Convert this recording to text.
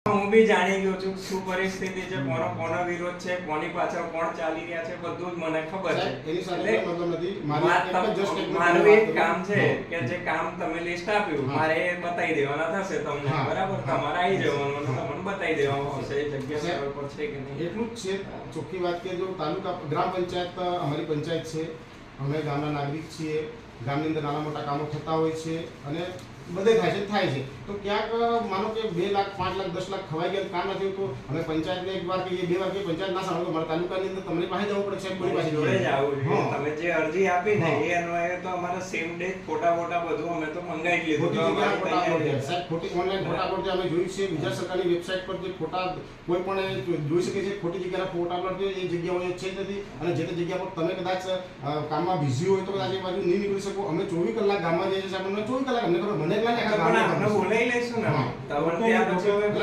હું બી જાણી ગયો છું શું પરિસ્થિતિ છે, કોનો વિરોધ છે, કોની પાછળ કોણ ચાલી રહ્યા છે, બધું જ મને ખબર છે. એની સાથે કોઈ મતલબ નથી. મારું એક કામ છે કે જે કામ તમે લિસ્ટ આપ્યું મારે એ બતાવી દેવાના થશે તમને. બરાબર, તમારે આવી જવાનું અને તમને બતાવી દેવાનું આવશે એ જગ્યા પર છે કે નહીં. એટલું જ છે. ચોખ્ખી વાત કે જો તાલુકા ગ્રામ પંચાયત અમારી પંચાયત છે, અમે ગામના નાગરિક છીએ, ગામની અંદર નાના મોટા કામો થતા હોય છે અને બધે થાય છે. તો ક્યાંક માનો કે 2 લાખ 5 લાખ 10 લાખ ખવાઈ ગયા કામ નથી તો અમે પંચાયતને એક વાર કહીએ 2 વાર કહીએ, પંચાયત ના સાંભળે મારા તાલુકાની અંદર તમને પાસે જવું પડે સાહેબ, કોઈ પાસે જોડે જ આવવું જોઈએ. તમે જે અરજી આપી ને એ અન્વયે તો અમારા સેમ ડે ફોટા બધું અમે તો મંગાવી લીધું. સાહેબ ખોટી ઓનલાઈન ફોટા પર અમે જોયું છે, ગુજરાત સરકારની વેબસાઇટ પર જે ફોટા કોઈ પણ જોઈ શકે છે, ખોટી જગ્યાના ફોટા પર એ જગ્યાઓ છે જ નથી. અને જે તે જગ્યા પર તમે કદાચ કામમાં બિઝી હોય તો કદાચ એ બાજુ નહીં નીકળી શકો. અમે 24 કલાક ગામમાં જઈએ છીએ, આપણને 24 કલાક અમને ખબર મને બોલાવી લઈશું ને.